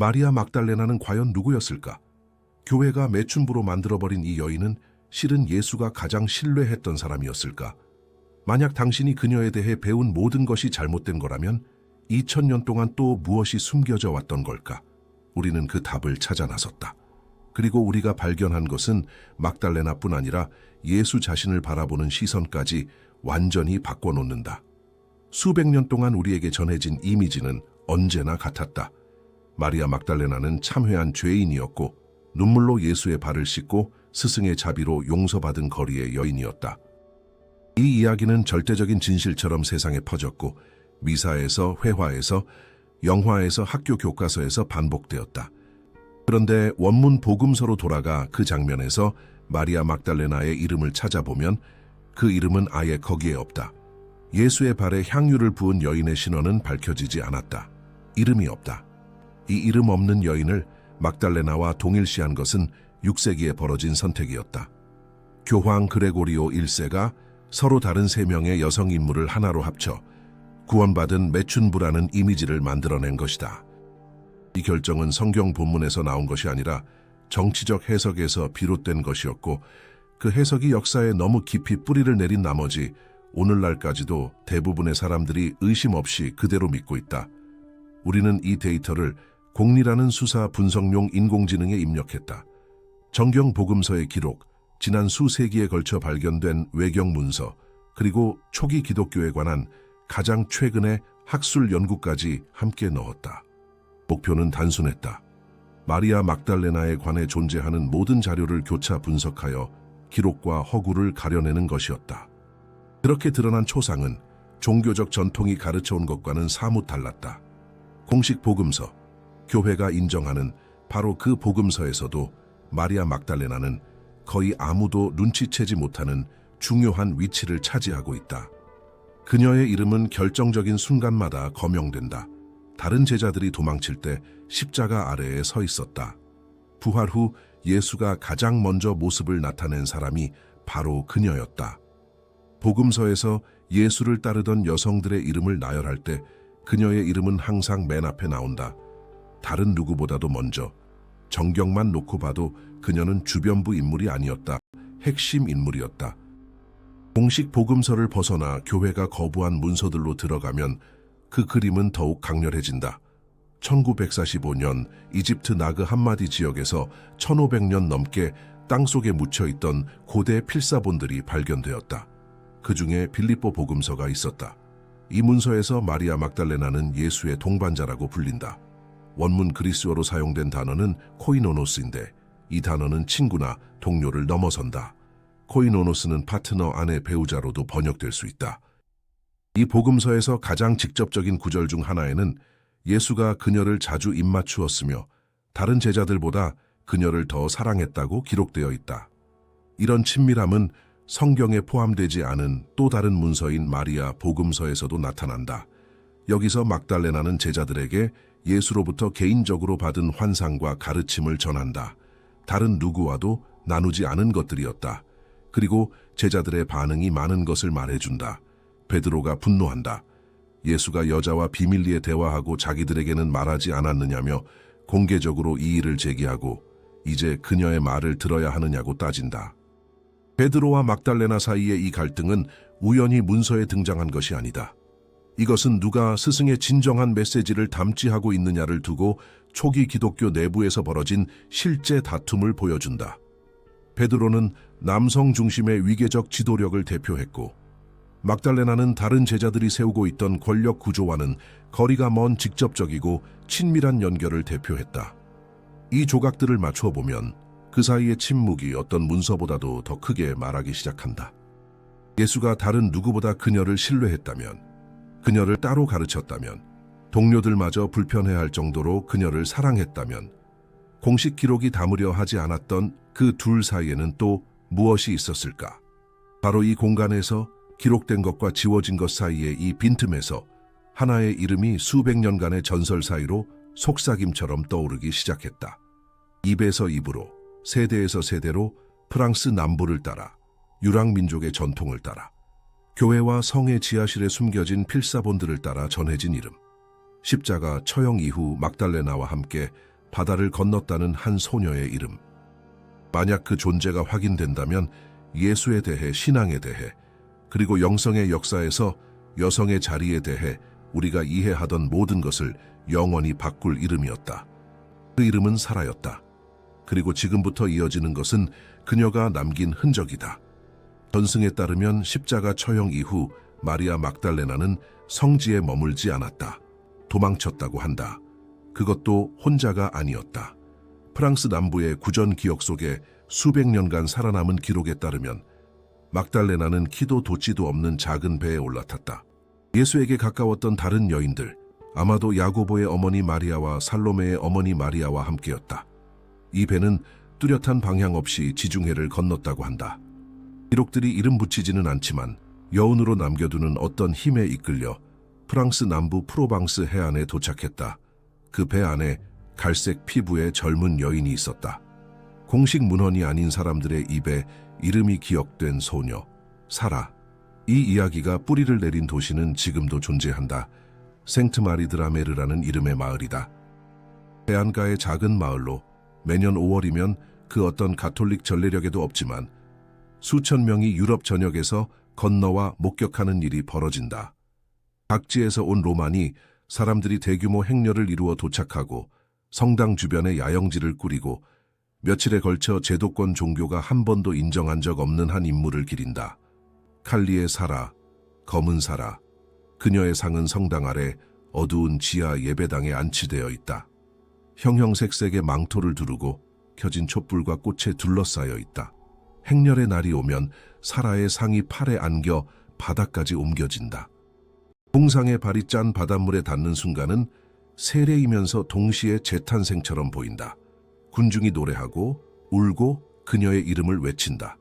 마리아 막달레나는 과연 누구였을까? 교회가 매춘부로 만들어버린 이 여인은 실은 예수가 가장 신뢰했던 사람이었을까? 만약 당신이 그녀에 대해 배운 모든 것이 잘못된 거라면 2000년 동안 또 무엇이 숨겨져 왔던 걸까? 우리는 그 답을 찾아 나섰다. 그리고 우리가 발견한 것은 막달레나뿐 아니라 예수 자신을 바라보는 시선까지 완전히 바꿔놓는다. 수백 년 동안 우리에게 전해진 이미지는 언제나 같았다. 마리아 막달레나는 참회한 죄인이었고 눈물로 예수의 발을 씻고 스승의 자비로 용서받은 거리의 여인이었다. 이 이야기는 절대적인 진실처럼 세상에 퍼졌고 미사에서, 회화에서, 영화에서, 학교 교과서에서 반복되었다. 그런데 원문 복음서로 돌아가 그 장면에서 마리아 막달레나의 이름을 찾아보면 그 이름은 아예 거기에 없다. 예수의 발에 향유를 부은 여인의 신원은 밝혀지지 않았다. 이름이 없다. 이 이름 없는 여인을 막달레나와 동일시한 것은 6세기에 벌어진 선택이었다. 교황 그레고리오 1세가 서로 다른 3명의 여성 인물을 하나로 합쳐 구원받은 매춘부라는 이미지를 만들어낸 것이다. 이 결정은 성경 본문에서 나온 것이 아니라 정치적 해석에서 비롯된 것이었고 그 해석이 역사에 너무 깊이 뿌리를 내린 나머지 오늘날까지도 대부분의 사람들이 의심 없이 그대로 믿고 있다. 우리는 이 데이터를 공리라는 수사 분석용 인공지능에 입력했다. 정경 복음서의 기록, 지난 수세기에 걸쳐 발견된 외경 문서, 그리고 초기 기독교에 관한 가장 최근의 학술 연구까지 함께 넣었다. 목표는 단순했다. 마리아 막달레나에 관해 존재하는 모든 자료를 교차 분석하여 기록과 허구를 가려내는 것이었다. 그렇게 드러난 초상은 종교적 전통이 가르쳐온 것과는 사뭇 달랐다. 공식 복음서, 교회가 인정하는 바로 그 복음서에서도 마리아 막달레나는 거의 아무도 눈치채지 못하는 중요한 위치를 차지하고 있다. 그녀의 이름은 결정적인 순간마다 거명된다. 다른 제자들이 도망칠 때 십자가 아래에 서 있었다. 부활 후 예수가 가장 먼저 모습을 나타낸 사람이 바로 그녀였다. 복음서에서 예수를 따르던 여성들의 이름을 나열할 때 그녀의 이름은 항상 맨 앞에 나온다. 다른 누구보다도 먼저. 정경만 놓고 봐도 그녀는 주변부 인물이 아니었다. 핵심 인물이었다. 공식 복음서를 벗어나 교회가 거부한 문서들로 들어가면 그 그림은 더욱 강렬해진다. 1945년 이집트 나그 함마디 지역에서 1500년 넘게 땅속에 묻혀있던 고대 필사본들이 발견되었다. 그 중에 빌립보 복음서가 있었다. 이 문서에서 마리아 막달레나는 예수의 동반자라고 불린다. 원문 그리스어로 사용된 단어는 코이노노스인데 이 단어는 친구나 동료를 넘어선다. 코이노노스는 파트너, 아내, 배우자로도 번역될 수 있다. 이 복음서에서 가장 직접적인 구절 중 하나에는 예수가 그녀를 자주 입맞추었으며 다른 제자들보다 그녀를 더 사랑했다고 기록되어 있다. 이런 친밀함은 성경에 포함되지 않은 또 다른 문서인 마리아 복음서에서도 나타난다. 여기서 막달레나는 제자들에게 예수로부터 개인적으로 받은 환상과 가르침을 전한다. 다른 누구와도 나누지 않은 것들이었다. 그리고 제자들의 반응이 많은 것을 말해준다. 베드로가 분노한다. 예수가 여자와 비밀리에 대화하고 자기들에게는 말하지 않았느냐며 공개적으로 이 일을 제기하고 이제 그녀의 말을 들어야 하느냐고 따진다. 베드로와 막달레나 사이의 이 갈등은 우연히 문서에 등장한 것이 아니다. 이것은 누가 스승의 진정한 메시지를 담지하고 있느냐를 두고 초기 기독교 내부에서 벌어진 실제 다툼을 보여준다. 베드로는 남성 중심의 위계적 지도력을 대표했고 막달레나는 다른 제자들이 세우고 있던 권력 구조와는 거리가 먼 직접적이고 친밀한 연결을 대표했다. 이 조각들을 맞추어 보면 그 사이의 침묵이 어떤 문서보다도 더 크게 말하기 시작한다. 예수가 다른 누구보다 그녀를 신뢰했다면, 그녀를 따로 가르쳤다면, 동료들마저 불편해할 정도로 그녀를 사랑했다면, 공식 기록이 담으려 하지 않았던 그 둘 사이에는 또 무엇이 있었을까? 바로 이 공간에서 기록된 것과 지워진 것 사이의 이 빈틈에서 하나의 이름이 수백 년간의 전설 사이로 속삭임처럼 떠오르기 시작했다. 입에서 입으로, 세대에서 세대로 프랑스 남부를 따라, 유랑민족의 전통을 따라, 교회와 성의 지하실에 숨겨진 필사본들을 따라 전해진 이름. 십자가 처형 이후 막달레나와 함께 바다를 건넜다는 한 소녀의 이름. 만약 그 존재가 확인된다면 예수에 대해, 신앙에 대해, 그리고 영성의 역사에서 여성의 자리에 대해 우리가 이해하던 모든 것을 영원히 바꿀 이름이었다. 그 이름은 사라였다. 그리고 지금부터 이어지는 것은 그녀가 남긴 흔적이다. 전승에 따르면 십자가 처형 이후 마리아 막달레나는 성지에 머물지 않았다. 도망쳤다고 한다. 그것도 혼자가 아니었다. 프랑스 남부의 구전 기억 속에 수백 년간 살아남은 기록에 따르면 막달레나는 키도 돛지도 없는 작은 배에 올라탔다. 예수에게 가까웠던 다른 여인들, 아마도 야고보의 어머니 마리아와 살로메의 어머니 마리아와 함께였다. 이 배는 뚜렷한 방향 없이 지중해를 건넜다고 한다. 기록들이 이름 붙이지는 않지만 여운으로 남겨두는 어떤 힘에 이끌려 프랑스 남부 프로방스 해안에 도착했다. 그 배 안에 갈색 피부의 젊은 여인이 있었다. 공식 문헌이 아닌 사람들의 입에 이름이 기억된 소녀, 사라. 이 이야기가 뿌리를 내린 도시는 지금도 존재한다. 생트마리 드라메르라는 이름의 마을이다. 해안가의 작은 마을로 매년 5월이면 그 어떤 가톨릭 전례력에도 없지만 수천 명이 유럽 전역에서 건너와 목격하는 일이 벌어진다. 각지에서 온 로만이 사람들이 대규모 행렬을 이루어 도착하고 성당 주변에 야영지를 꾸리고 며칠에 걸쳐 제도권 종교가 한 번도 인정한 적 없는 한 인물을 기린다. 칼리의 사라, 검은 사라. 그녀의 상은 성당 아래 어두운 지하 예배당에 안치되어 있다. 형형색색의 망토를 두르고 켜진 촛불과 꽃에 둘러싸여 있다. 행렬의 날이 오면 사라의 상이 팔에 안겨 바닥까지 옮겨진다. 홍상의 발이 짠 바닷물에 닿는 순간은 세례이면서 동시에 재탄생처럼 보인다. 군중이 노래하고 울고 그녀의 이름을 외친다.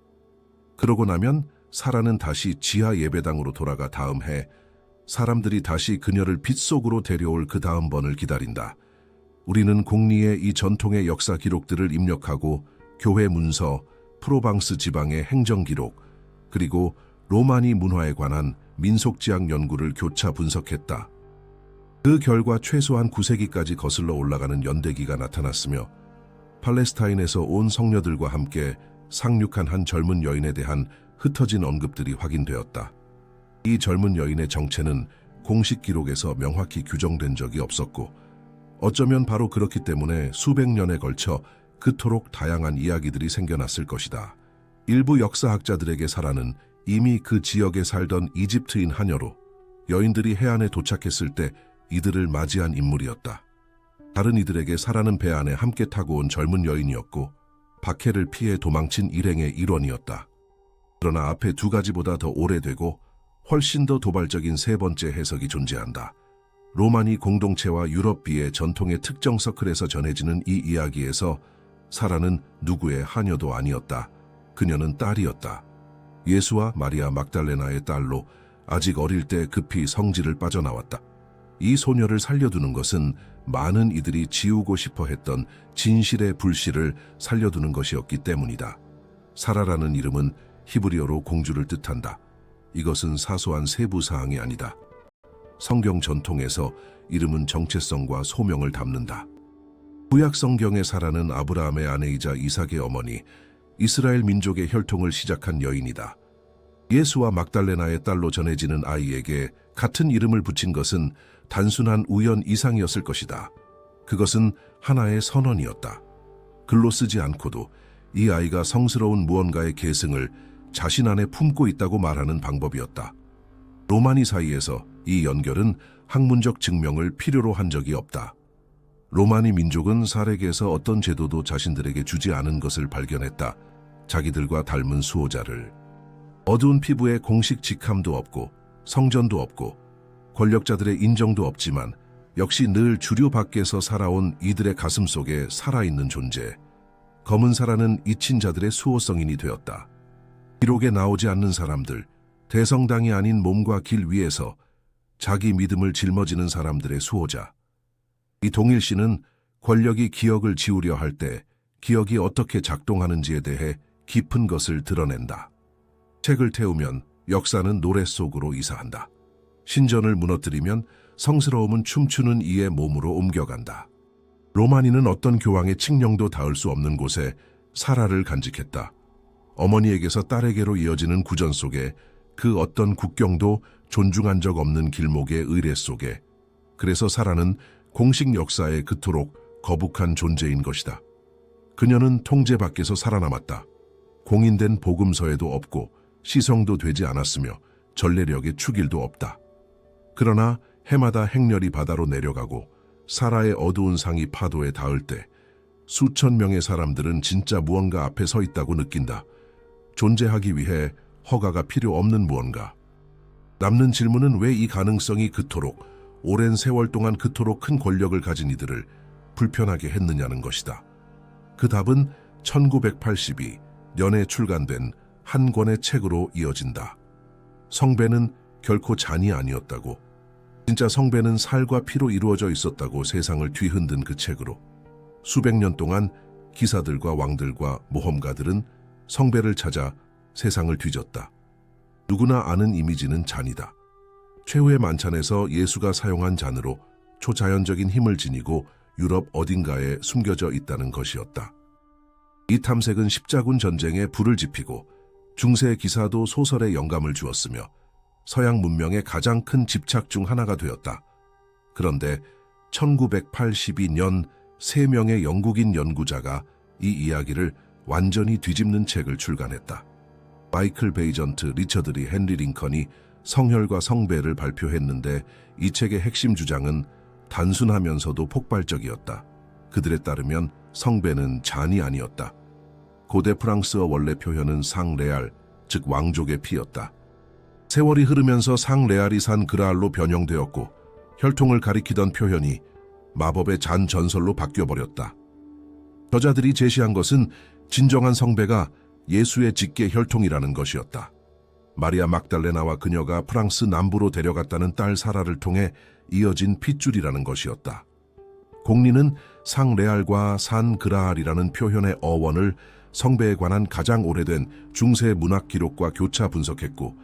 그러고 나면 사라는 다시 지하 예배당으로 돌아가 다음 해 사람들이 다시 그녀를 빛 속으로 데려올 그 다음 번을 기다린다. 우리는 공리의 이 전통의 역사 기록들을 입력하고 교회 문서, 프로방스 지방의 행정 기록, 그리고 로마니 문화에 관한 민속지학 연구를 교차 분석했다. 그 결과 최소한 9세기까지 거슬러 올라가는 연대기가 나타났으며 팔레스타인에서 온 성녀들과 함께 상륙한 한 젊은 여인에 대한 흩어진 언급들이 확인되었다. 이 젊은 여인의 정체는 공식 기록에서 명확히 규정된 적이 없었고 어쩌면 바로 그렇기 때문에 수백 년에 걸쳐 그토록 다양한 이야기들이 생겨났을 것이다. 일부 역사학자들에게 사라는 이미 그 지역에 살던 이집트인 하녀로 여인들이 해안에 도착했을 때 이들을 맞이한 인물이었다. 다른 이들에게 사라는 배 안에 함께 타고 온 젊은 여인이었고 박해를 피해 도망친 일행의 일원이었다. 그러나 앞에 두 가지보다 더 오래되고 훨씬 더 도발적인 세 번째 해석이 존재한다. 로마니 공동체와 유럽비의 전통의 특정 서클에서 전해지는 이 이야기에서 사라는 누구의 하녀도 아니었다. 그녀는 딸이었다. 예수와 마리아 막달레나의 딸로 아직 어릴 때 급히 성지를 빠져나왔다. 이 소녀를 살려두는 것은 많은 이들이 지우고 싶어 했던 진실의 불씨를 살려두는 것이었기 때문이다. 사라라는 이름은 히브리어로 공주를 뜻한다. 이것은 사소한 세부 사항이 아니다. 성경 전통에서 이름은 정체성과 소명을 담는다. 구약 성경의 사라는 아브라함의 아내이자 이삭의 어머니, 이스라엘 민족의 혈통을 시작한 여인이다. 예수와 막달레나의 딸로 전해지는 아이에게 같은 이름을 붙인 것은 단순한 우연 이상이었을 것이다. 그것은 하나의 선언이었다. 글로 쓰지 않고도 이 아이가 성스러운 무언가의 계승을 자신 안에 품고 있다고 말하는 방법이었다. 로마니 사이에서 이 연결은 학문적 증명을 필요로 한 적이 없다. 로마니 민족은 사렉에서 어떤 제도도 자신들에게 주지 않은 것을 발견했다. 자기들과 닮은 수호자를. 어두운 피부에 공식 직함도 없고 성전도 없고 권력자들의 인정도 없지만 역시 늘 주류 밖에서 살아온 이들의 가슴 속에 살아있는 존재. 검은 사라는 잊힌 자들의 수호성인이 되었다. 기록에 나오지 않는 사람들, 대성당이 아닌 몸과 길 위에서 자기 믿음을 짊어지는 사람들의 수호자. 이 동일시는 권력이 기억을 지우려 할 때 기억이 어떻게 작동하는지에 대해 깊은 것을 드러낸다. 책을 태우면 역사는 노래 속으로 이사한다. 신전을 무너뜨리면 성스러움은 춤추는 이의 몸으로 옮겨간다. 로마니는 어떤 교황의 칙령도 닿을 수 없는 곳에 사라를 간직했다. 어머니에게서 딸에게로 이어지는 구전 속에 그 어떤 국경도 존중한 적 없는 길목의 의례 속에, 그래서 사라는 공식 역사에 그토록 거북한 존재인 것이다. 그녀는 통제 밖에서 살아남았다. 공인된 복음서에도 없고 시성도 되지 않았으며 전례력의 축일도 없다. 그러나 해마다 행렬이 바다로 내려가고 사라의 어두운 상이 파도에 닿을 때 수천 명의 사람들은 진짜 무언가 앞에 서 있다고 느낀다. 존재하기 위해 허가가 필요 없는 무언가. 남는 질문은 왜 이 가능성이 그토록 오랜 세월 동안 그토록 큰 권력을 가진 이들을 불편하게 했느냐는 것이다. 그 답은 1982년에 출간된 한 권의 책으로 이어진다. 성배는 결코 잔이 아니었다고, 진짜 성배는 살과 피로 이루어져 있었다고 세상을 뒤흔든 그 책으로. 수백 년 동안 기사들과 왕들과 모험가들은 성배를 찾아 세상을 뒤졌다. 누구나 아는 이미지는 잔이다. 최후의 만찬에서 예수가 사용한 잔으로 초자연적인 힘을 지니고 유럽 어딘가에 숨겨져 있다는 것이었다. 이 탐색은 십자군 전쟁에 불을 지피고 중세 기사도 소설에 영감을 주었으며 서양 문명의 가장 큰 집착 중 하나가 되었다. 그런데 1982년 3명의 영국인 연구자가 이 이야기를 완전히 뒤집는 책을 출간했다. 마이클 베이전트, 리처드 리, 헨리 링컨이 성혈과 성배를 발표했는데 이 책의 핵심 주장은 단순하면서도 폭발적이었다. 그들에 따르면 성배는 잔이 아니었다. 고대 프랑스어 원래 표현은 상레알, 즉 왕족의 피였다. 세월이 흐르면서 상레알이 산 그라알로 변형되었고 혈통을 가리키던 표현이 마법의 잔 전설로 바뀌어버렸다. 저자들이 제시한 것은 진정한 성배가 예수의 직계 혈통이라는 것이었다. 마리아 막달레나와 그녀가 프랑스 남부로 데려갔다는 딸 사라를 통해 이어진 핏줄이라는 것이었다. 공리는 상레알과 산 그라알이라는 표현의 어원을 성배에 관한 가장 오래된 중세 문학 기록과 교차 분석했고,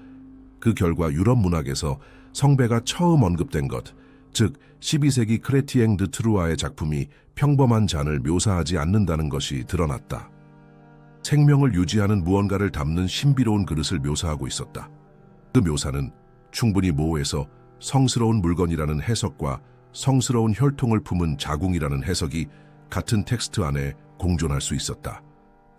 그 결과 유럽 문학에서 성배가 처음 언급된 것, 즉 12세기 크레티엥 드 트루아의 작품이 평범한 잔을 묘사하지 않는다는 것이 드러났다. 생명을 유지하는 무언가를 담는 신비로운 그릇을 묘사하고 있었다. 그 묘사는 충분히 모호해서 성스러운 물건이라는 해석과 성스러운 혈통을 품은 자궁이라는 해석이 같은 텍스트 안에 공존할 수 있었다.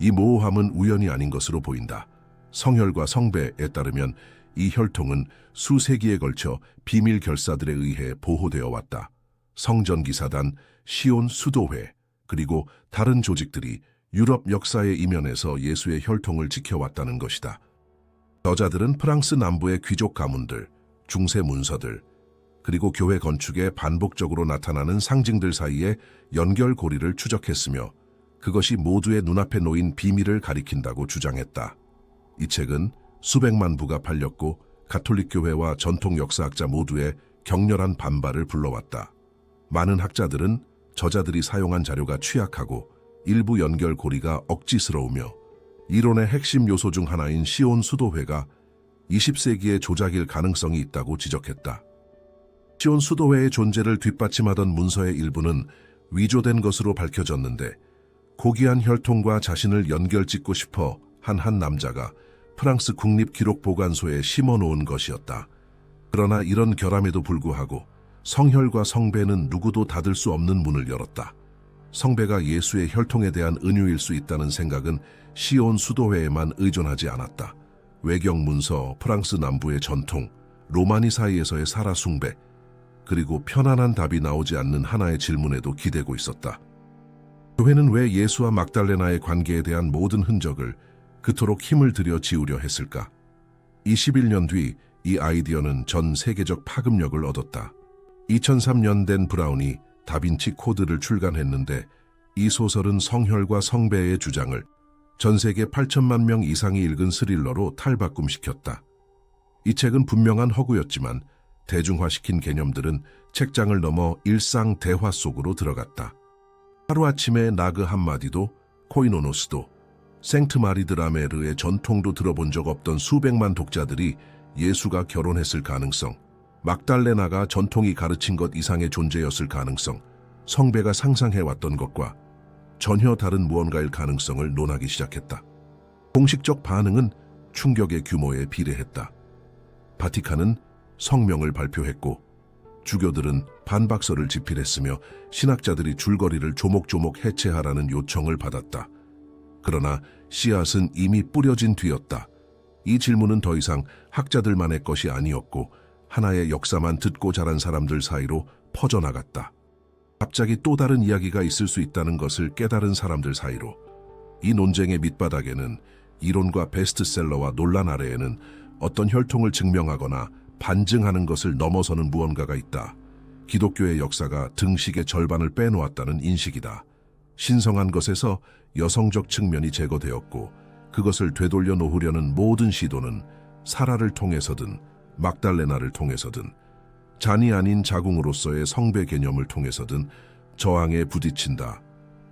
이 모호함은 우연이 아닌 것으로 보인다. 성혈과 성배에 따르면 이 혈통은 수세기에 걸쳐 비밀 결사들에 의해 보호되어 왔다. 성전기사단, 시온 수도회, 그리고 다른 조직들이 유럽 역사의 이면에서 예수의 혈통을 지켜왔다는 것이다. 저자들은 프랑스 남부의 귀족 가문들, 중세 문서들, 그리고 교회 건축에 반복적으로 나타나는 상징들 사이에 연결고리를 추적했으며 그것이 모두의 눈앞에 놓인 비밀을 가리킨다고 주장했다. 이 책은 수백만 부가 팔렸고 가톨릭 교회와 전통 역사학자 모두의 격렬한 반발을 불러왔다. 많은 학자들은 저자들이 사용한 자료가 취약하고 일부 연결고리가 억지스러우며 이론의 핵심 요소 중 하나인 시온 수도회가 20세기의 조작일 가능성이 있다고 지적했다. 시온 수도회의 존재를 뒷받침하던 문서의 일부는 위조된 것으로 밝혀졌는데 고귀한 혈통과 자신을 연결짓고 싶어 한 남자가 프랑스 국립기록보관소에 심어놓은 것이었다. 그러나 이런 결함에도 불구하고 성혈과 성배는 누구도 닫을 수 없는 문을 열었다. 성배가 예수의 혈통에 대한 은유일 수 있다는 생각은 시온 수도회에만 의존하지 않았다. 외경 문서, 프랑스 남부의 전통, 로마니 사이에서의 사라 숭배, 그리고 편안한 답이 나오지 않는 하나의 질문에도 기대고 있었다. 교회는 왜 예수와 막달레나의 관계에 대한 모든 흔적을 그토록 힘을 들여 지우려 했을까? 21년 뒤 이 아이디어는 전 세계적 파급력을 얻었다. 2003년 댄 브라운이 다빈치 코드를 출간했는데 이 소설은 성혈과 성배의 주장을 전 세계 8천만 명 이상이 읽은 스릴러로 탈바꿈시켰다. 이 책은 분명한 허구였지만 대중화시킨 개념들은 책장을 넘어 일상 대화 속으로 들어갔다. 하루아침에 나그 한마디도, 코이노노스도, 생트 마리 드라메르의 전통도 들어본 적 없던 수백만 독자들이 예수가 결혼했을 가능성, 막달레나가 전통이 가르친 것 이상의 존재였을 가능성, 성배가 상상해왔던 것과 전혀 다른 무언가일 가능성을 논하기 시작했다. 공식적 반응은 충격의 규모에 비례했다. 바티칸은 성명을 발표했고 주교들은 반박서를 집필했으며 신학자들이 줄거리를 조목조목 해체하라는 요청을 받았다. 그러나 씨앗은 이미 뿌려진 뒤였다. 이 질문은 더 이상 학자들만의 것이 아니었고 하나의 역사만 듣고 자란 사람들 사이로 퍼져나갔다. 갑자기 또 다른 이야기가 있을 수 있다는 것을 깨달은 사람들 사이로. 이 논쟁의 밑바닥에는 이론과 베스트셀러와 논란 아래에는 어떤 혈통을 증명하거나 반증하는 것을 넘어서는 무언가가 있다. 기독교의 역사가 등식의 절반을 빼놓았다는 인식이다. 신성한 것에서 여성적 측면이 제거되었고 그것을 되돌려 놓으려는 모든 시도는 사라를 통해서든 막달레나를 통해서든 잔이 아닌 자궁으로서의 성배 개념을 통해서든 저항에 부딪힌다.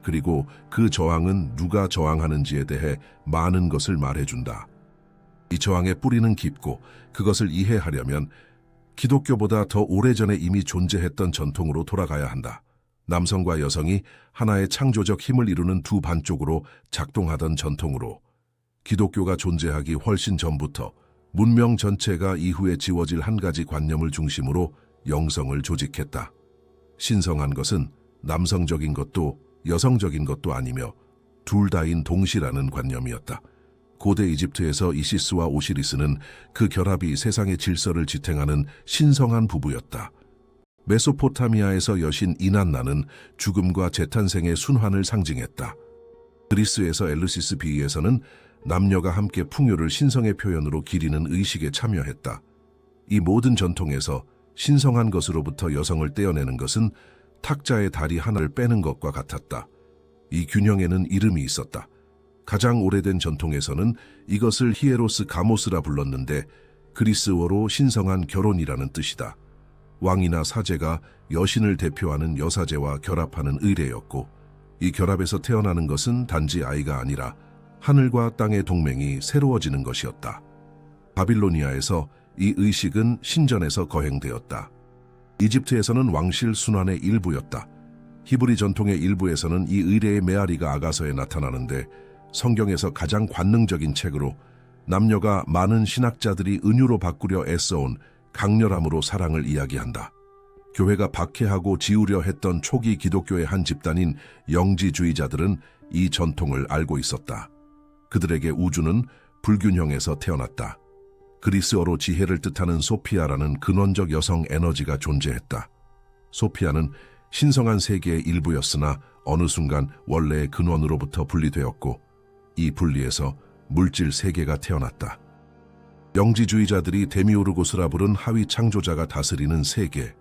그리고 그 저항은 누가 저항하는지에 대해 많은 것을 말해준다. 이 저항의 뿌리는 깊고 그것을 이해하려면 기독교보다 더 오래전에 이미 존재했던 전통으로 돌아가야 한다. 남성과 여성이 하나의 창조적 힘을 이루는 두 반쪽으로 작동하던 전통으로 기독교가 존재하기 훨씬 전부터 문명 전체가 이후에 지워질 한 가지 관념을 중심으로 영성을 조직했다. 신성한 것은 남성적인 것도 여성적인 것도 아니며 둘 다인 동시라는 관념이었다. 고대 이집트에서 이시스와 오시리스는 그 결합이 세상의 질서를 지탱하는 신성한 부부였다. 메소포타미아에서 여신 이난나는 죽음과 재탄생의 순환을 상징했다. 그리스에서 엘루시스 비위에서는 남녀가 함께 풍요를 신성의 표현으로 기리는 의식에 참여했다. 이 모든 전통에서 신성한 것으로부터 여성을 떼어내는 것은 탁자의 다리 하나를 빼는 것과 같았다. 이 균형에는 이름이 있었다. 가장 오래된 전통에서는 이것을 히에로스 가모스라 불렀는데 그리스어로 신성한 결혼이라는 뜻이다. 왕이나 사제가 여신을 대표하는 여사제와 결합하는 의례였고 이 결합에서 태어나는 것은 단지 아이가 아니라 하늘과 땅의 동맹이 새로워지는 것이었다. 바빌로니아에서 이 의식은 신전에서 거행되었다. 이집트에서는 왕실 순환의 일부였다. 히브리 전통의 일부에서는 이 의례의 메아리가 아가서에 나타나는데 성경에서 가장 관능적인 책으로 남녀가 많은 신학자들이 은유로 바꾸려 애써온 강렬함으로 사랑을 이야기한다. 교회가 박해하고 지우려 했던 초기 기독교의 한 집단인 영지주의자들은 이 전통을 알고 있었다. 그들에게 우주는 불균형에서 태어났다. 그리스어로 지혜를 뜻하는 소피아라는 근원적 여성 에너지가 존재했다. 소피아는 신성한 세계의 일부였으나 어느 순간 원래의 근원으로부터 분리되었고 이 분리에서 물질 세계가 태어났다. 영지주의자들이 데미오르고스라 부른 하위 창조자가 다스리는 세계.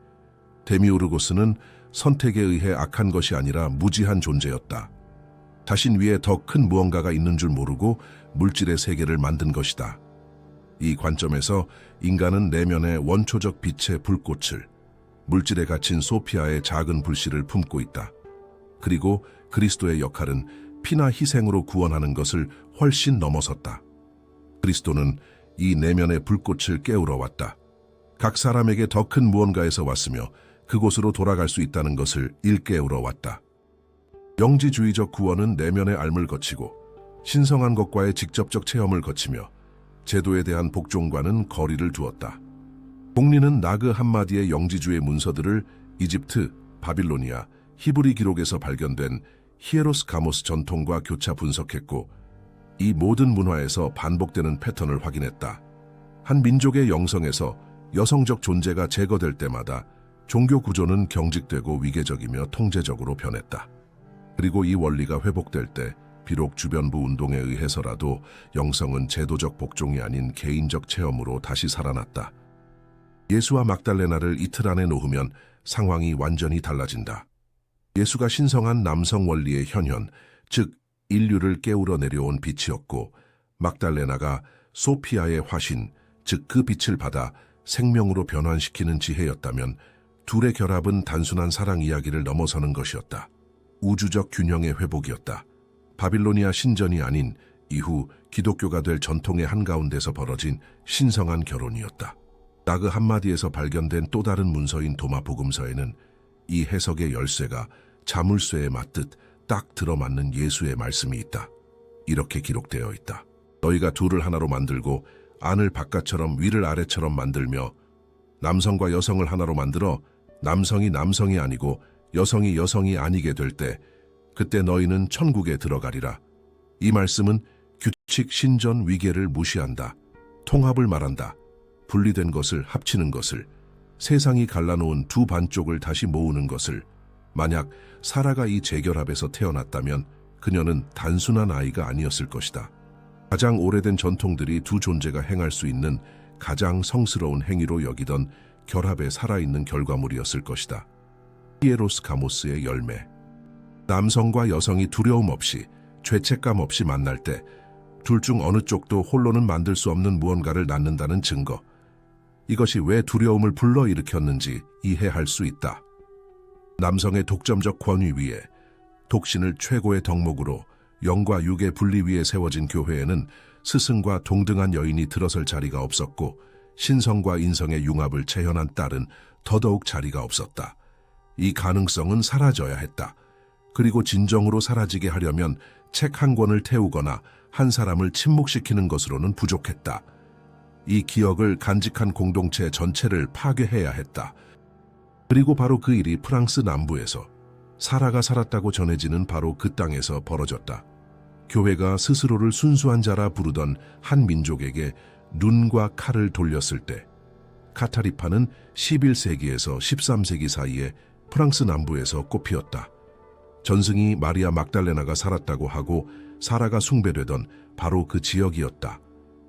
데미오르고스는 선택에 의해 악한 것이 아니라 무지한 존재였다. 자신 위에 더 큰 무언가가 있는 줄 모르고 물질의 세계를 만든 것이다. 이 관점에서 인간은 내면의 원초적 빛의 불꽃을, 물질에 갇힌 소피아의 작은 불씨를 품고 있다. 그리고 그리스도의 역할은 피나 희생으로 구원하는 것을 훨씬 넘어섰다. 그리스도는 이 내면의 불꽃을 깨우러 왔다. 각 사람에게 더 큰 무언가에서 왔으며 그곳으로 돌아갈 수 있다는 것을 일깨우러 왔다. 영지주의적 구원은 내면의 앓음을 거치고 신성한 것과의 직접적 체험을 거치며 제도에 대한 복종과는 거리를 두었다. 복리는 나그 함마디의 영지주의 문서들을 이집트, 바빌로니아, 히브리 기록에서 발견된 히에로스 가모스 전통과 교차 분석했고 이 모든 문화에서 반복되는 패턴을 확인했다. 한 민족의 영성에서 여성적 존재가 제거될 때마다 종교 구조는 경직되고 위계적이며 통제적으로 변했다. 그리고 이 원리가 회복될 때 비록 주변부 운동에 의해서라도 영성은 제도적 복종이 아닌 개인적 체험으로 다시 살아났다. 예수와 막달레나를 이틀 안에 놓으면 상황이 완전히 달라진다. 예수가 신성한 남성 원리의 현현, 즉 인류를 깨우러 내려온 빛이었고 막달레나가 소피아의 화신, 즉 그 빛을 받아 생명으로 변환시키는 지혜였다면 둘의 결합은 단순한 사랑 이야기를 넘어서는 것이었다. 우주적 균형의 회복이었다. 바빌로니아 신전이 아닌 이후 기독교가 될 전통의 한가운데서 벌어진 신성한 결혼이었다. 나그 함마디에서 발견된 또 다른 문서인 도마 복음서에는 이 해석의 열쇠가 자물쇠에 맞듯 딱 들어맞는 예수의 말씀이 있다. 이렇게 기록되어 있다. 너희가 둘을 하나로 만들고 안을 바깥처럼 위를 아래처럼 만들며 남성과 여성을 하나로 만들어 남성이 남성이 아니고 여성이 여성이 아니게 될 때 그때 너희는 천국에 들어가리라. 이 말씀은 규칙, 신전, 위계를 무시한다. 통합을 말한다. 분리된 것을 합치는 것을, 세상이 갈라놓은 두 반쪽을 다시 모으는 것을. 만약 사라가 이 재결합에서 태어났다면 그녀는 단순한 아이가 아니었을 것이다. 가장 오래된 전통들이 두 존재가 행할 수 있는 가장 성스러운 행위로 여기던 결합에 살아있는 결과물이었을 것이다. 히에로스 가모스의 열매. 남성과 여성이 두려움 없이, 죄책감 없이 만날 때 둘 중 어느 쪽도 홀로는 만들 수 없는 무언가를 낳는다는 증거. 이것이 왜 두려움을 불러일으켰는지 이해할 수 있다. 남성의 독점적 권위 위에, 독신을 최고의 덕목으로 영과 육의 분리 위에 세워진 교회에는 스승과 동등한 여인이 들어설 자리가 없었고 신성과 인성의 융합을 재현한 딸은 더더욱 자리가 없었다. 이 가능성은 사라져야 했다. 그리고 진정으로 사라지게 하려면 책 한 권을 태우거나 한 사람을 침묵시키는 것으로는 부족했다. 이 기억을 간직한 공동체 전체를 파괴해야 했다. 그리고 바로 그 일이 프랑스 남부에서 사라가 살았다고 전해지는 바로 그 땅에서 벌어졌다. 교회가 스스로를 순수한 자라 부르던 한 민족에게 눈과 칼을 돌렸을 때 카타리파는 11세기에서 13세기 사이에 프랑스 남부에서 꽃피었다. 전승이 마리아 막달레나가 살았다고 하고 사라가 숭배되던 바로 그 지역이었다.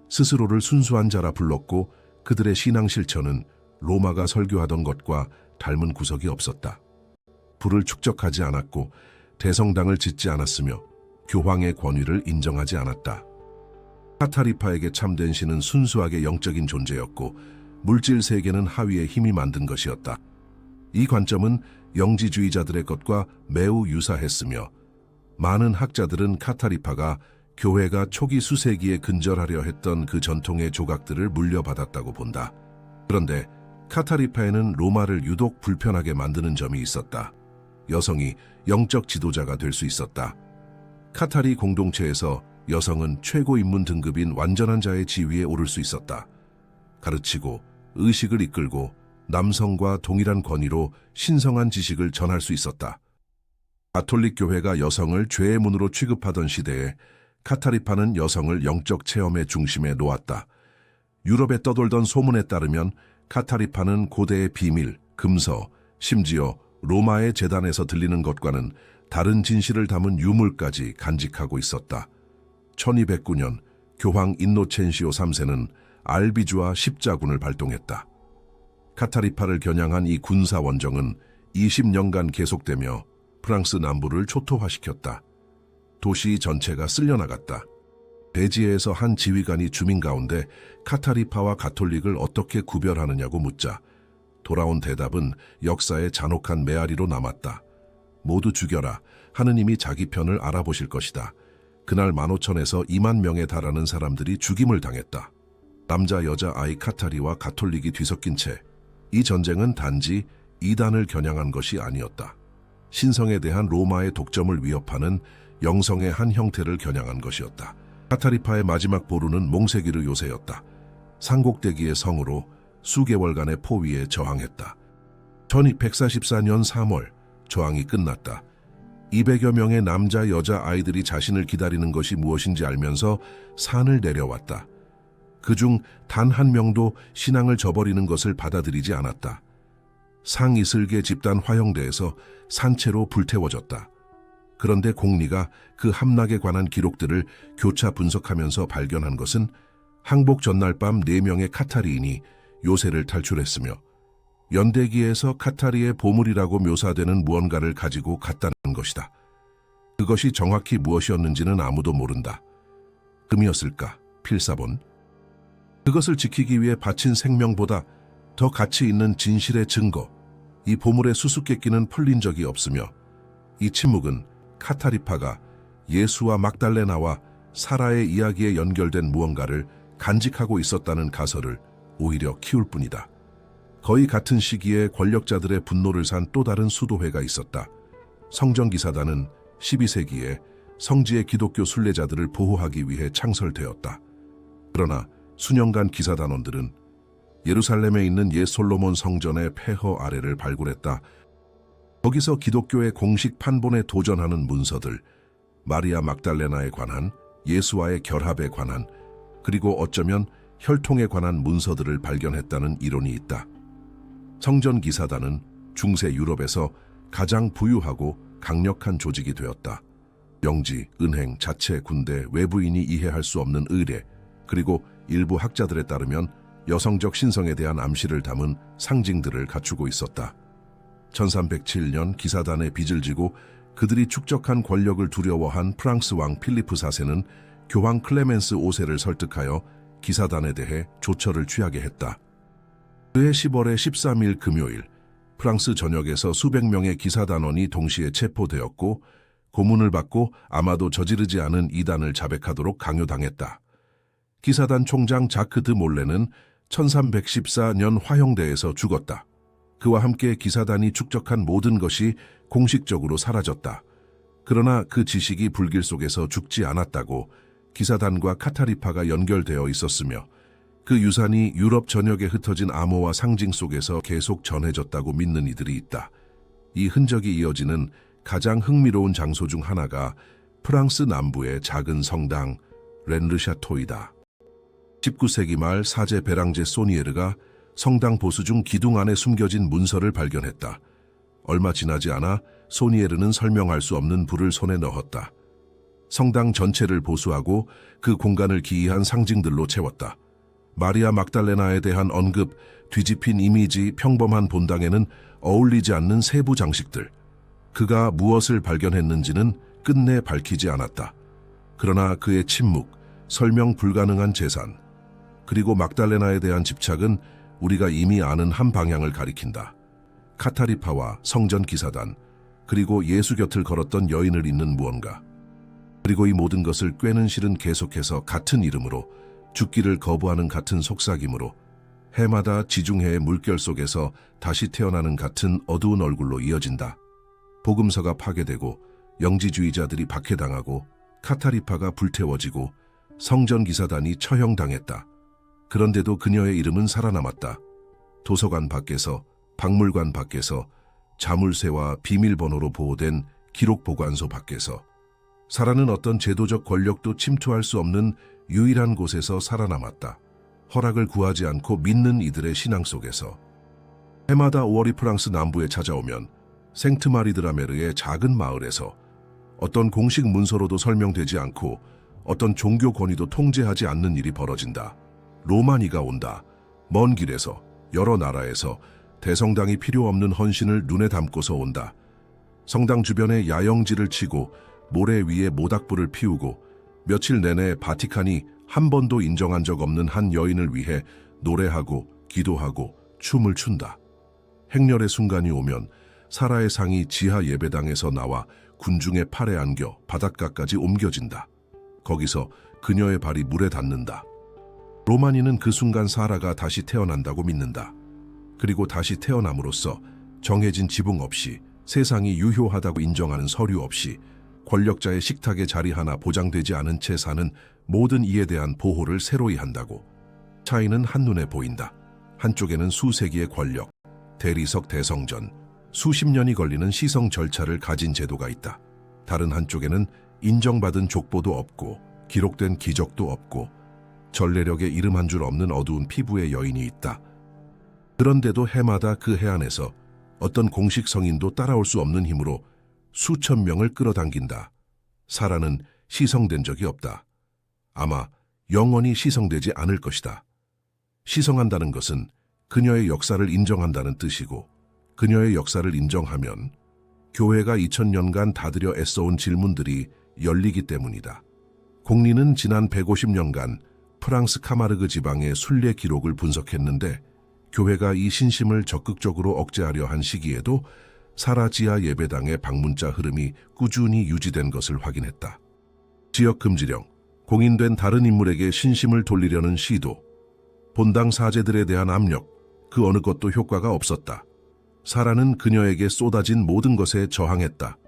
스스로를 순수한 자라 불렀고 그들의 신앙 실천은 로마가 설교하던 것과 닮은 구석이 없었다. 부를 축적하지 않았고 대성당을 짓지 않았으며 교황의 권위를 인정하지 않았다. 카타리파에게 참된 신은 순수하게 영적인 존재였고 물질 세계는 하위의 힘이 만든 것이었다. 이 관점은 영지주의자들의 것과 매우 유사했으며 많은 학자들은 카타리파가 교회가 초기 수세기에 근절하려 했던 그 전통의 조각들을 물려받았다고 본다. 그런데 카타리파에는 로마를 유독 불편하게 만드는 점이 있었다. 여성이 영적 지도자가 될 수 있었다. 카타리 공동체에서 여성은 최고 인문 등급인 완전한 자의 지위에 오를 수 있었다. 가르치고 의식을 이끌고 남성과 동일한 권위로 신성한 지식을 전할 수 있었다. 가톨릭 교회가 여성을 죄의 문으로 취급하던 시대에 카타리파는 여성을 영적 체험의 중심에 놓았다. 유럽에 떠돌던 소문에 따르면 카타리파는 고대의 비밀, 금서, 심지어 로마의 제단에서 들리는 것과는 다른 진실을 담은 유물까지 간직하고 있었다. 1209년 교황 인노첸시오 3세는 알비주와 십자군을 발동했다. 카타리파를 겨냥한 이 군사 원정은 20년간 계속되며 프랑스 남부를 초토화시켰다. 도시 전체가 쓸려나갔다. 대지에서 한 지휘관이 주민 가운데 카타리파와 가톨릭을 어떻게 구별하느냐고 묻자 돌아온 대답은 역사의 잔혹한 메아리로 남았다. 모두 죽여라. 하느님이 자기 편을 알아보실 것이다. 그날 15,000에서 2만 명에 달하는 사람들이 죽임을 당했다. 남자, 여자, 아이, 카타리와 가톨릭이 뒤섞인 채 이 전쟁은 단지 이단을 겨냥한 것이 아니었다. 신성에 대한 로마의 독점을 위협하는 영성의 한 형태를 겨냥한 것이었다. 카타리파의 마지막 보루는 몽세기르 요새였다. 상곡대기의 성으로 수개월간의 포위에 저항했다. 1244년 3월 저항이 끝났다. 200여 명의 남자, 여자, 아이들이 자신을 기다리는 것이 무엇인지 알면서 산을 내려왔다. 그중 단 한 명도 신앙을 저버리는 것을 받아들이지 않았다. 상이슬계 집단 화형대에서 산채로 불태워졌다. 그런데 공리가 그 함락에 관한 기록들을 교차 분석하면서 발견한 것은 항복 전날 밤 4명의 카타리인이 요새를 탈출했으며 연대기에서 카타리의 보물이라고 묘사되는 무언가를 가지고 갔다는 것이다. 그것이 정확히 무엇이었는지는 아무도 모른다. 금이었을까? 필사본? 그것을 지키기 위해 바친 생명보다 더 가치 있는 진실의 증거, 이 보물의 수수께끼는 풀린 적이 없으며 이 침묵은 카타리파가 예수와 막달레나와 사라의 이야기에 연결된 무언가를 간직하고 있었다는 가설을 오히려 키울 뿐이다. 거의 같은 시기에 권력자들의 분노를 산 또 다른 수도회가 있었다. 성전기사단은 12세기에 성지의 기독교 순례자들을 보호하기 위해 창설되었다. 그러나 수년간 기사단원들은 예루살렘에 있는 옛 솔로몬 성전의 폐허 아래를 발굴했다. 거기서 기독교의 공식 판본에 도전하는 문서들, 마리아 막달레나에 관한, 예수와의 결합에 관한, 그리고 어쩌면 혈통에 관한 문서들을 발견했다는 이론이 있다. 성전기사단은 중세 유럽에서 가장 부유하고 강력한 조직이 되었다. 영지, 은행, 자체, 군대, 외부인이 이해할 수 없는 의례, 그리고 일부 학자들에 따르면 여성적 신성에 대한 암시를 담은 상징들을 갖추고 있었다. 1307년 기사단의 빚을 지고 그들이 축적한 권력을 두려워한 프랑스 왕 필리프 4세는 교황 클레멘스 5세를 설득하여 기사단에 대해 조처를 취하게 했다. 그해 10월의 13일 금요일, 프랑스 전역에서 수백 명의 기사단원이 동시에 체포되었고 고문을 받고 아마도 저지르지 않은 이단을 자백하도록 강요당했다. 기사단 총장 자크 드 몰레는 1314년 화형대에서 죽었다. 그와 함께 기사단이 축적한 모든 것이 공식적으로 사라졌다. 그러나 그 지식이 불길 속에서 죽지 않았다고 기사단과 카타리파가 연결되어 있었으며 그 유산이 유럽 전역에 흩어진 암호와 상징 속에서 계속 전해졌다고 믿는 이들이 있다. 이 흔적이 이어지는 가장 흥미로운 장소 중 하나가 프랑스 남부의 작은 성당 렌르샤토이다. 19세기 말 사제 베랑제 소니에르가 성당 보수 중 기둥 안에 숨겨진 문서를 발견했다. 얼마 지나지 않아 소니에르는 설명할 수 없는 불을 손에 넣었다. 성당 전체를 보수하고 그 공간을 기이한 상징들로 채웠다. 마리아 막달레나에 대한 언급, 뒤집힌 이미지, 평범한 본당에는 어울리지 않는 세부 장식들. 그가 무엇을 발견했는지는 끝내 밝히지 않았다. 그러나 그의 침묵, 설명 불가능한 재산, 그리고 막달레나에 대한 집착은 우리가 이미 아는 한 방향을 가리킨다. 카타리파와 성전 기사단, 그리고 예수 곁을 걸었던 여인을 잇는 무언가. 그리고 이 모든 것을 꿰는 실은 계속해서 같은 이름으로, 죽기를 거부하는 같은 속삭임으로, 해마다 지중해의 물결 속에서 다시 태어나는 같은 어두운 얼굴로 이어진다. 복음서가 파괴되고 영지주의자들이 박해당하고 카타리파가 불태워지고 성전기사단이 처형당했다. 그런데도 그녀의 이름은 살아남았다. 도서관 밖에서, 박물관 밖에서, 자물쇠와 비밀번호로 보호된 기록보관소 밖에서, 사라는 어떤 제도적 권력도 침투할 수 없는 유일한 곳에서 살아남았다. 허락을 구하지 않고 믿는 이들의 신앙 속에서. 해마다 5월이 프랑스 남부에 찾아오면 생트마리드라메르의 작은 마을에서 어떤 공식 문서로도 설명되지 않고 어떤 종교 권위도 통제하지 않는 일이 벌어진다. 로마니가 온다. 먼 길에서, 여러 나라에서 대성당이 필요 없는 헌신을 눈에 담고서 온다. 성당 주변에 야영지를 치고 모래 위에 모닥불을 피우고 며칠 내내 바티칸이 한 번도 인정한 적 없는 한 여인을 위해 노래하고 기도하고 춤을 춘다. 행렬의 순간이 오면 사라의 상이 지하 예배당에서 나와 군중의 팔에 안겨 바닷가까지 옮겨진다. 거기서 그녀의 발이 물에 닿는다. 로마니는 그 순간 사라가 다시 태어난다고 믿는다. 그리고 다시 태어남으로써 정해진 지붕 없이, 세상이 유효하다고 인정하는 서류 없이, 권력자의 식탁에 자리 하나 보장되지 않은 채 사는 모든 이에 대한 보호를 새로이 한다고. 차이는 한눈에 보인다. 한쪽에는 수세기의 권력, 대리석 대성전, 수십 년이 걸리는 시성 절차를 가진 제도가 있다. 다른 한쪽에는 인정받은 족보도 없고 기록된 기적도 없고 전례력에 이름 한 줄 없는 어두운 피부의 여인이 있다. 그런데도 해마다 그 해안에서 어떤 공식 성인도 따라올 수 없는 힘으로 수천 명을 끌어당긴다. 사라는 시성된 적이 없다. 아마 영원히 시성되지 않을 것이다. 시성한다는 것은 그녀의 역사를 인정한다는 뜻이고, 그녀의 역사를 인정하면 교회가 2000년간 다들여 애써온 질문들이 열리기 때문이다. 공리는 지난 150년간 프랑스 카마르그 지방의 순례 기록을 분석했는데, 교회가 이 신심을 적극적으로 억제하려 한 시기에도 사라 지하 예배당의 방문자 흐름이 꾸준히 유지된 것을 확인했다. 지역 금지령, 공인된 다른 인물에게 신심을 돌리려는 시도, 본당 사제들에 대한 압력, 그 어느 것도 효과가 없었다. 사라는 그녀에게 쏟아진 모든 것에 저항했다.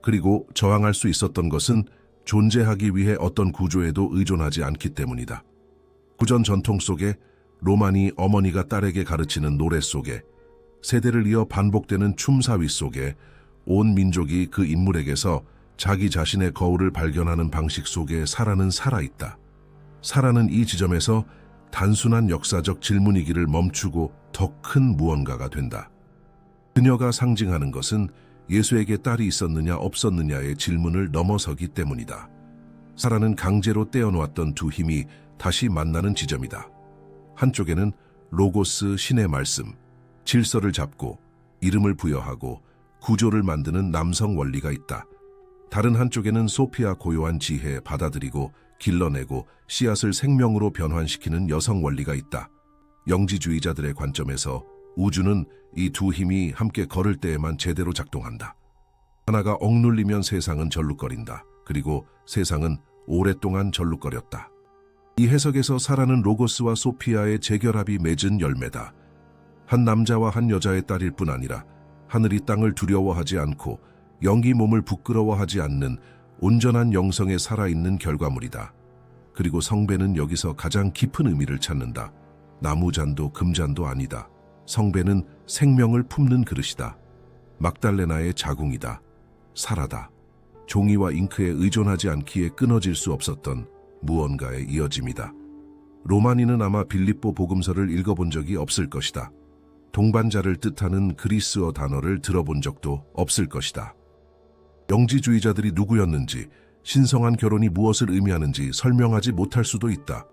그리고 저항할 수 있었던 것은 존재하기 위해 어떤 구조에도 의존하지 않기 때문이다. 구전 전통 속에, 로마니 어머니가 딸에게 가르치는 노래 속에, 세대를 이어 반복되는 춤사위 속에, 온 민족이 그 인물에게서 자기 자신의 거울을 발견하는 방식 속에 사라는 살아있다. 사라는 이 지점에서 단순한 역사적 질문이기를 멈추고 더 큰 무언가가 된다. 그녀가 상징하는 것은 예수에게 딸이 있었느냐 없었느냐의 질문을 넘어서기 때문이다. 사라는 강제로 떼어놓았던 두 힘이 다시 만나는 지점이다. 한쪽에는 로고스 신의 말씀, 질서를 잡고 이름을 부여하고 구조를 만드는 남성 원리가 있다. 다른 한쪽에는 소피아 고요한 지혜, 받아들이고 길러내고 씨앗을 생명으로 변환시키는 여성 원리가 있다. 영지주의자들의 관점에서 우주는 이 두 힘이 함께 걸을 때에만 제대로 작동한다. 하나가 억눌리면 세상은 절룩거린다. 그리고 세상은 오랫동안 절룩거렸다. 이 해석에서 사라는 로고스와 소피아의 재결합이 맺은 열매다. 한 남자와 한 여자의 딸일 뿐 아니라 하늘이 땅을 두려워하지 않고 영이 몸을 부끄러워하지 않는 온전한 영성에 살아있는 결과물이다. 그리고 성배는 여기서 가장 깊은 의미를 찾는다. 나무잔도 금잔도 아니다. 성배는 생명을 품는 그릇이다. 막달레나의 자궁이다. 사라다. 종이와 잉크에 의존하지 않기에 끊어질 수 없었던 무언가의 이어짐이다. 로마니는 아마 빌립보 복음서를 읽어본 적이 없을 것이다. 동반자를 뜻하는 그리스어 단어를 들어본 적도 없을 것이다. 영지주의자들이 누구였는지, 신성한 결혼이 무엇을 의미하는지 설명하지 못할 수도 있다.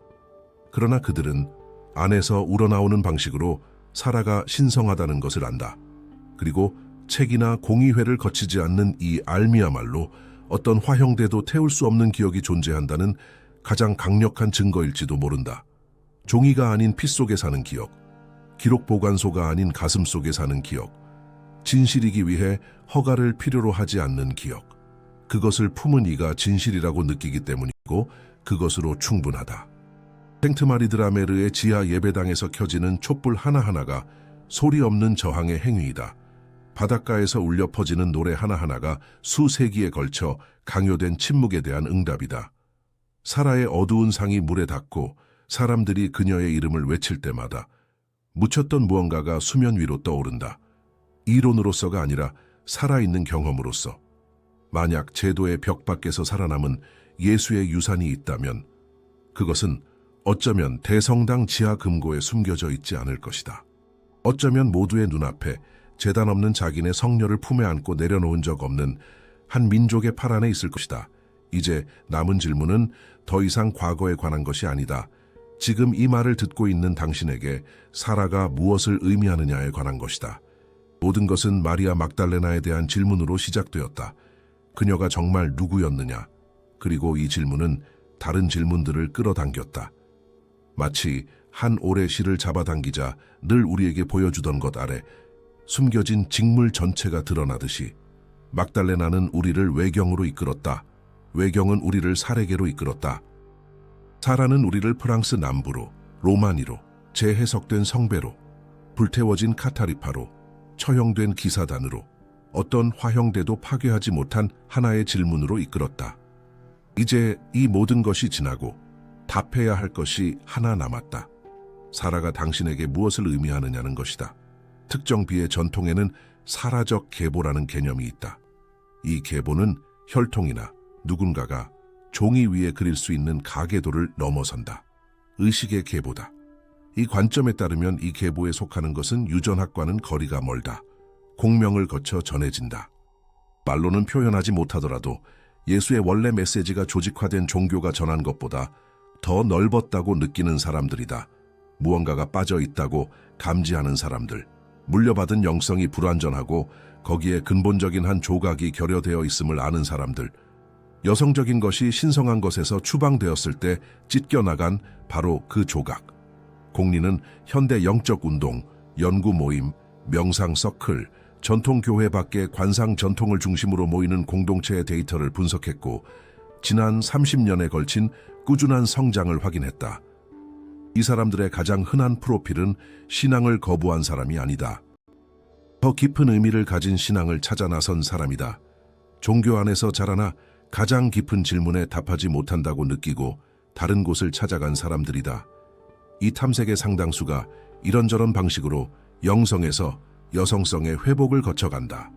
그러나 그들은 안에서 우러나오는 방식으로 사라가 신성하다는 것을 안다. 그리고 책이나 공의회를 거치지 않는 이 알미야말로 어떤 화형대도 태울 수 없는 기억이 존재한다는 가장 강력한 증거일지도 모른다. 종이가 아닌 피 속에 사는 기억, 기록 보관소가 아닌 가슴 속에 사는 기억, 진실이기 위해 허가를 필요로 하지 않는 기억. 그것을 품은 이가 진실이라고 느끼기 때문이고 그것으로 충분하다. 생트 마리 드라메르의 지하 예배당에서 켜지는 촛불 하나하나가 소리 없는 저항의 행위이다. 바닷가에서 울려 퍼지는 노래 하나하나가 수세기에 걸쳐 강요된 침묵에 대한 응답이다. 사라의 어두운 상이 물에 닿고 사람들이 그녀의 이름을 외칠 때마다 묻혔던 무언가가 수면 위로 떠오른다. 이론으로서가 아니라 살아있는 경험으로서. 만약 제도의 벽 밖에서 살아남은 예수의 유산이 있다면 그것은 어쩌면 대성당 지하 금고에 숨겨져 있지 않을 것이다. 어쩌면 모두의 눈앞에 재단 없는 자기네 성녀를 품에 안고 내려놓은 적 없는 한 민족의 팔 안에 있을 것이다. 이제 남은 질문은 더 이상 과거에 관한 것이 아니다. 지금 이 말을 듣고 있는 당신에게 사라가 무엇을 의미하느냐에 관한 것이다. 모든 것은 마리아 막달레나에 대한 질문으로 시작되었다. 그녀가 정말 누구였느냐? 그리고 이 질문은 다른 질문들을 끌어당겼다. 마치 한 오래 실을 잡아당기자 늘 우리에게 보여주던 것 아래 숨겨진 직물 전체가 드러나듯이 막달레나는 우리를 외경으로 이끌었다. 외경은 우리를 사레계로 이끌었다. 사라는 우리를 프랑스 남부로, 로마니로, 재해석된 성배로, 불태워진 카타리파로, 처형된 기사단으로, 어떤 화형대도 파괴하지 못한 하나의 질문으로 이끌었다. 이제 이 모든 것이 지나고 답해야 할 것이 하나 남았다. 사라가 당신에게 무엇을 의미하느냐는 것이다. 특정 비의 전통에는 사라적 계보라는 개념이 있다. 이 계보는 혈통이나 누군가가 종이 위에 그릴 수 있는 가계도를 넘어선다. 의식의 계보다. 이 관점에 따르면 이 계보에 속하는 것은 유전학과는 거리가 멀다. 공명을 거쳐 전해진다. 말로는 표현하지 못하더라도 예수의 원래 메시지가 조직화된 종교가 전한 것보다 더 넓었다고 느끼는 사람들이다. 무언가가 빠져 있다고 감지하는 사람들. 물려받은 영성이 불완전하고 거기에 근본적인 한 조각이 결여되어 있음을 아는 사람들. 여성적인 것이 신성한 것에서 추방되었을 때 찢겨나간 바로 그 조각. 공리는 현대 영적 운동, 연구 모임, 명상 서클, 전통교회 밖의 관상 전통을 중심으로 모이는 공동체의 데이터를 분석했고 지난 30년에 걸친 꾸준한 성장을 확인했다. 이 사람들의 가장 흔한 프로필은 신앙을 거부한 사람이 아니다. 더 깊은 의미를 가진 신앙을 찾아 나선 사람이다. 종교 안에서 자라나 가장 깊은 질문에 답하지 못한다고 느끼고 다른 곳을 찾아간 사람들이다. 이 탐색의 상당수가 이런저런 방식으로 영성에서 여성성의 회복을 거쳐간다.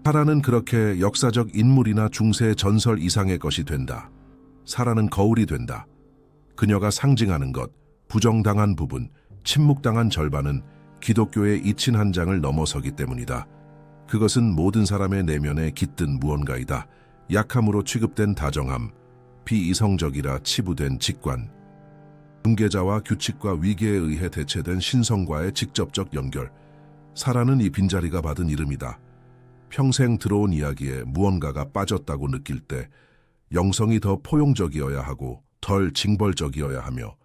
사라는 그렇게 역사적 인물이나 중세 전설 이상의 것이 된다. 사라는 거울이 된다. 그녀가 상징하는 것, 부정당한 부분, 침묵당한 절반은 기독교의 이친 한 장을 넘어서기 때문이다. 그것은 모든 사람의 내면에 깃든 무언가이다. 약함으로 취급된 다정함, 비이성적이라 치부된 직관, 중개자와 규칙과 위계에 의해 대체된 신성과의 직접적 연결. 사라는 이 빈자리가 받은 이름이다. 평생 들어온 이야기에 무언가가 빠졌다고 느낄 때 영성이 더 포용적이어야 하고 덜 징벌적이어야 하며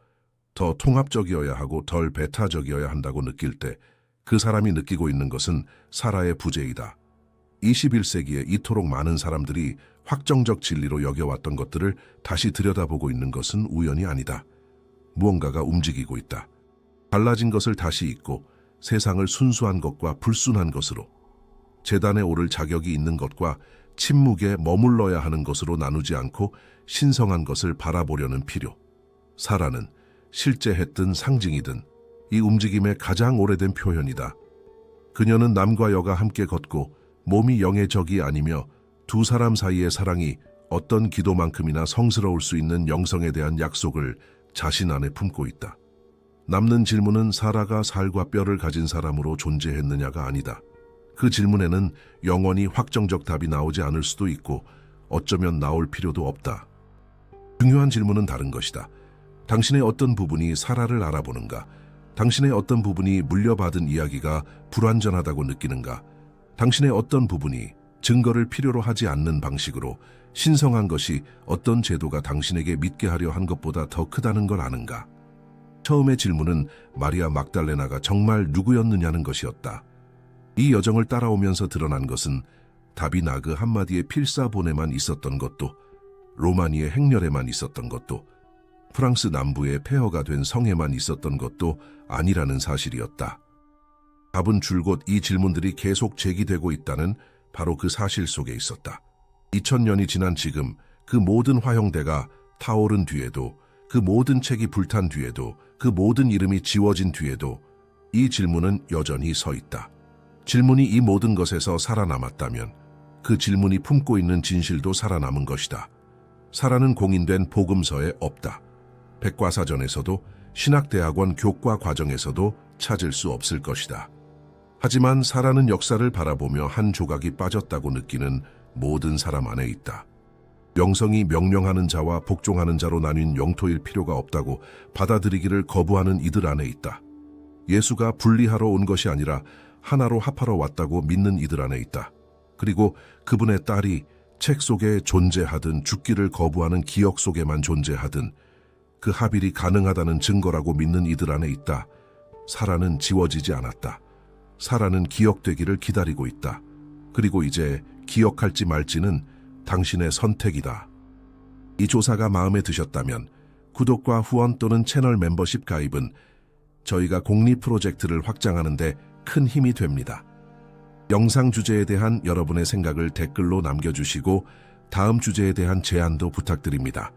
더 통합적이어야 하고 덜 배타적이어야 한다고 느낄 때 그 사람이 느끼고 있는 것은 사라의 부재이다. 21세기에 이토록 많은 사람들이 확정적 진리로 여겨왔던 것들을 다시 들여다보고 있는 것은 우연이 아니다. 무언가가 움직이고 있다. 달라진 것을 다시 잊고 세상을 순수한 것과 불순한 것으로, 제단에 오를 자격이 있는 것과 침묵에 머물러야 하는 것으로 나누지 않고 신성한 것을 바라보려는 필요. 사라는 실제 했든 상징이든 이 움직임의 가장 오래된 표현이다. 그녀는 남과 여가 함께 걷고 몸이 영의 적이 아니며 두 사람 사이의 사랑이 어떤 기도만큼이나 성스러울 수 있는 영성에 대한 약속을 자신 안에 품고 있다. 남는 질문은 사라가 살과 뼈를 가진 사람으로 존재했느냐가 아니다. 그 질문에는 영원히 확정적 답이 나오지 않을 수도 있고 어쩌면 나올 필요도 없다. 중요한 질문은 다른 것이다. 당신의 어떤 부분이 사라를 알아보는가? 당신의 어떤 부분이 물려받은 이야기가 불완전하다고 느끼는가? 당신의 어떤 부분이 증거를 필요로 하지 않는 방식으로 신성한 것이 어떤 제도가 당신에게 믿게 하려 한 것보다 더 크다는 걸 아는가? 처음의 질문은 마리아 막달레나가 정말 누구였느냐는 것이었다. 이 여정을 따라오면서 드러난 것은 다비나그 한마디의 필사본에만 있었던 것도, 로마니의 행렬에만 있었던 것도, 프랑스 남부의 폐허가 된 성에만 있었던 것도 아니라는 사실이었다. 답은 줄곧 이 질문들이 계속 제기되고 있다는 바로 그 사실 속에 있었다. 2000년이 지난 지금 그 모든 화형대가 타오른 뒤에도, 그 모든 책이 불탄 뒤에도, 그 모든 이름이 지워진 뒤에도 이 질문은 여전히 서 있다. 질문이 이 모든 것에서 살아남았다면 그 질문이 품고 있는 진실도 살아남은 것이다. 사라는 공인된 복음서에 없다. 백과사전에서도 신학대학원 교과 과정에서도 찾을 수 없을 것이다. 하지만 사라는 역사를 바라보며 한 조각이 빠졌다고 느끼는 모든 사람 안에 있다. 영성이 명령하는 자와 복종하는 자로 나뉜 영토일 필요가 없다고 받아들이기를 거부하는 이들 안에 있다. 예수가 분리하러 온 것이 아니라 하나로 합하러 왔다고 믿는 이들 안에 있다. 그리고 그분의 딸이 책 속에 존재하든 죽기를 거부하는 기억 속에만 존재하든 그 합일이 가능하다는 증거라고 믿는 이들 안에 있다. 사라는 지워지지 않았다. 사라는 기억되기를 기다리고 있다. 그리고 이제 기억할지 말지는 당신의 선택이다. 이 조사가 마음에 드셨다면 구독과 후원 또는 채널 멤버십 가입은 저희가 공리 프로젝트를 확장하는 데 큰 힘이 됩니다. 영상 주제에 대한 여러분의 생각을 댓글로 남겨주시고 다음 주제에 대한 제안도 부탁드립니다.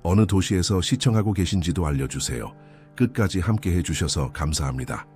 어느 도시에서 시청하고 계신지도 알려주세요. 끝까지 함께 해주셔서 감사합니다.